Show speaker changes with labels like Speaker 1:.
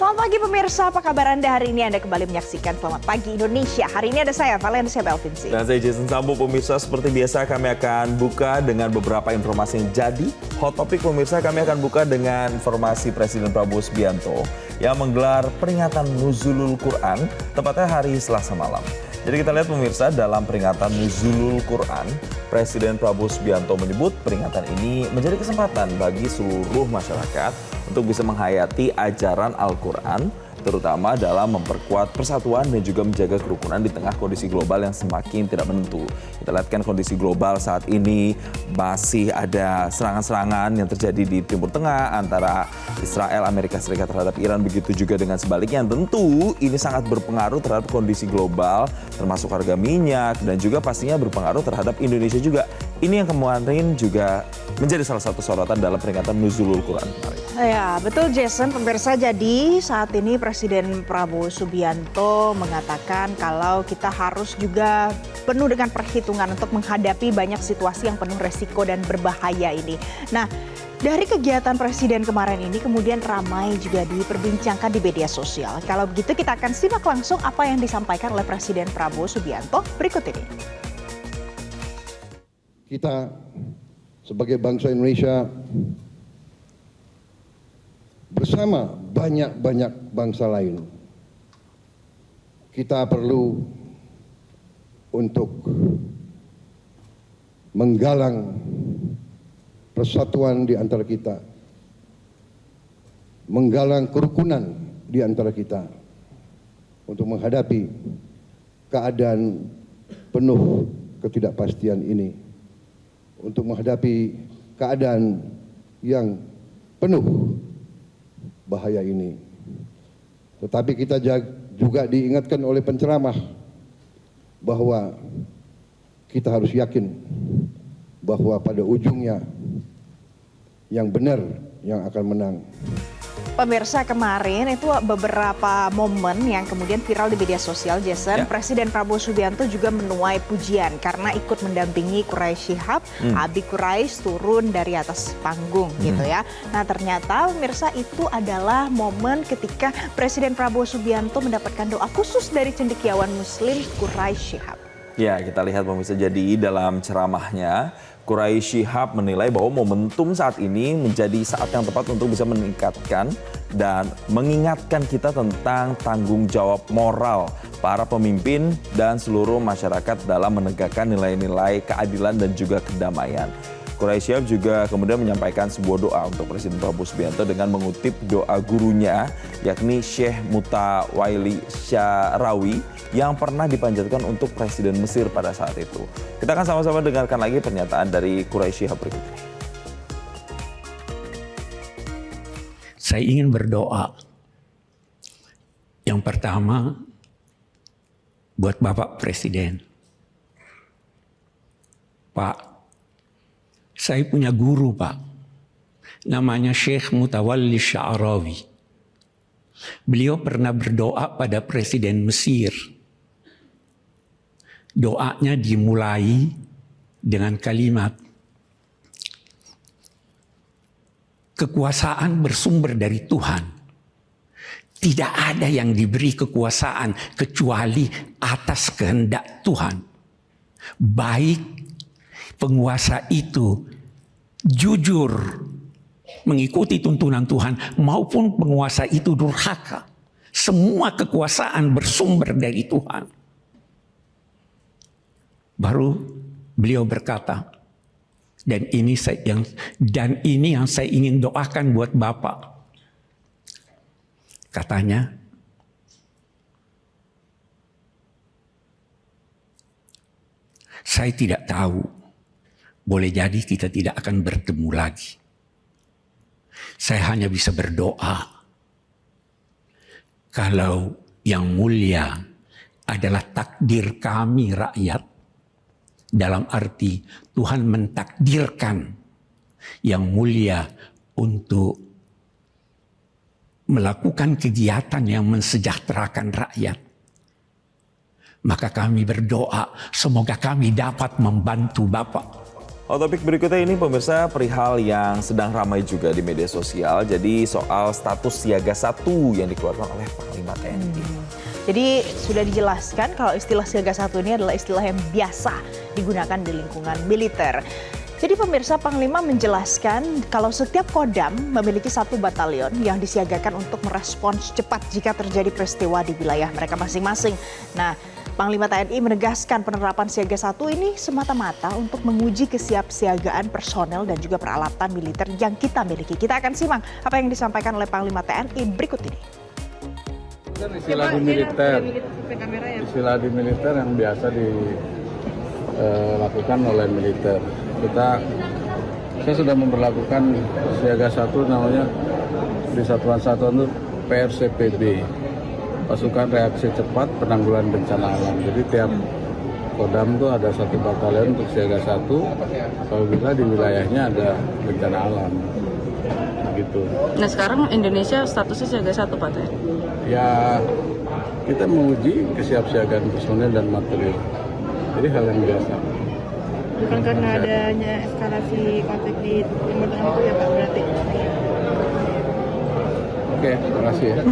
Speaker 1: Selamat pagi pemirsa, apa kabar Anda hari ini? Anda kembali menyaksikan Selamat Pagi Indonesia. Hari ini ada saya, Valencia Belvinci.
Speaker 2: Dan saya Jason Sambo. Pemirsa, seperti biasa kami akan buka dengan beberapa informasi yang jadi hot topic. Pemirsa, kami akan buka dengan informasi Presiden Prabowo Subianto yang menggelar peringatan Nuzulul Quran, tepatnya hari Selasa malam. Jadi kita lihat pemirsa, dalam peringatan Nuzulul Quran, Presiden Prabowo Subianto menyebut peringatan ini menjadi kesempatan bagi seluruh masyarakat untuk bisa menghayati ajaran Al-Quran, terutama dalam memperkuat persatuan dan juga menjaga kerukunan di tengah kondisi global yang semakin tidak menentu. Kita lihat kan kondisi global saat ini masih ada serangan-serangan yang terjadi di Timur Tengah antara Israel, Amerika Serikat terhadap Iran, begitu juga dengan sebaliknya. Tentu ini sangat berpengaruh terhadap kondisi global, termasuk harga minyak dan juga pastinya berpengaruh terhadap Indonesia juga. Ini yang kemarin juga menjadi salah satu sorotan dalam peringatan Nuzulul Quran kemarin.
Speaker 1: Ya, betul Jason. Pemirsa, jadi saat ini Presiden Prabowo Subianto mengatakan kalau kita harus juga penuh dengan perhitungan untuk menghadapi banyak situasi yang penuh resiko dan berbahaya ini. Nah, dari kegiatan Presiden kemarin ini kemudian ramai juga diperbincangkan di media sosial. Kalau begitu kita akan simak langsung apa yang disampaikan oleh Presiden Prabowo Subianto berikut ini.
Speaker 3: Kita sebagai bangsa Indonesia bersama banyak bangsa lain, kita perlu untuk menggalang persatuan di antara kita, menggalang kerukunan di antara kita untuk menghadapi keadaan penuh ketidakpastian ini, untuk menghadapi keadaan yang penuh bahaya ini. Tetapi kita juga diingatkan oleh penceramah bahwa kita harus yakin bahwa pada ujungnya yang benar yang akan menang.
Speaker 1: Pemirsa, kemarin itu beberapa momen yang kemudian viral di media sosial, Jason. Ya. Presiden Prabowo Subianto juga menuai pujian karena ikut mendampingi Quraisy Shihab, Abi Quraisy turun dari atas panggung gitu ya. Nah, ternyata pemirsa itu adalah momen ketika Presiden Prabowo Subianto mendapatkan doa khusus dari cendekiawan Muslim Quraisy Shihab.
Speaker 2: Ya, kita lihat pemirsa, jadi dalam ceramahnya Quraisy Shihab menilai bahwa momentum saat ini menjadi saat yang tepat untuk bisa meningkatkan dan mengingatkan kita tentang tanggung jawab moral para pemimpin dan seluruh masyarakat dalam menegakkan nilai-nilai keadilan dan juga kedamaian. Quraisy Shihab juga kemudian menyampaikan sebuah doa untuk Presiden Prabowo Subianto dengan mengutip doa gurunya, yakni Syekh Mutawaili Syarawi yang pernah dipanjatkan untuk Presiden Mesir pada saat itu. Kita akan sama-sama dengarkan lagi pernyataan dari Quraisy Shihab berikut ini.
Speaker 4: Saya ingin berdoa. Yang pertama, buat Bapak Presiden. Pak, saya punya guru, Pak. Namanya Syekh Mutawaili Syarawi. Beliau pernah berdoa pada Presiden Mesir. Doanya dimulai dengan kalimat, kekuasaan bersumber dari Tuhan. Tidak ada yang diberi kekuasaan kecuali atas kehendak Tuhan. Baik penguasa itu jujur mengikuti tuntunan Tuhan maupun penguasa itu durhaka. Semua kekuasaan bersumber dari Tuhan. Baru beliau berkata, dan ini yang saya ingin doakan buat Bapak. Katanya, saya tidak tahu, boleh jadi kita tidak akan bertemu lagi. Saya hanya bisa berdoa, kalau yang mulia adalah takdir kami rakyat, dalam arti Tuhan mentakdirkan yang mulia untuk melakukan kegiatan yang mensejahterakan rakyat. Maka kami berdoa semoga kami dapat membantu Bapak.
Speaker 2: Topik berikutnya ini pemirsa perihal yang sedang ramai juga di media sosial. Jadi soal status siaga 1 yang dikeluarkan oleh Panglima TNI.
Speaker 1: Jadi sudah dijelaskan kalau istilah siaga 1 ini adalah istilah yang biasa digunakan di lingkungan militer. Jadi pemirsa, Panglima menjelaskan kalau setiap Kodam memiliki 1 batalion yang disiagakan untuk merespons cepat jika terjadi peristiwa di wilayah mereka masing-masing. Nah, Panglima TNI menegaskan penerapan siaga 1 ini semata-mata untuk menguji kesiapsiagaan personel dan juga peralatan militer yang kita miliki. Kita akan simak apa yang disampaikan oleh Panglima TNI berikut ini.
Speaker 5: Istilah di militer yang biasa dilakukan oleh militer. Saya sudah memperlakukan siaga 1 namanya di satuan-satuan itu PRCPB. Pasukan Reaksi Cepat Penanggulangan Bencana Alam. Jadi tiap Kodam itu ada 1 batalion untuk siaga 1 apabila di wilayahnya ada bencana alam. Gitu.
Speaker 6: Nah sekarang Indonesia statusnya siaga 1 Pak Teh?
Speaker 5: Ya kita menguji kesiapsiagaan personel dan material. Jadi hal yang biasa.
Speaker 7: Bukan karena adanya eskalasi konflik di Timur Tengah itu ya Pak berarti?
Speaker 5: Oke, terima kasih ya.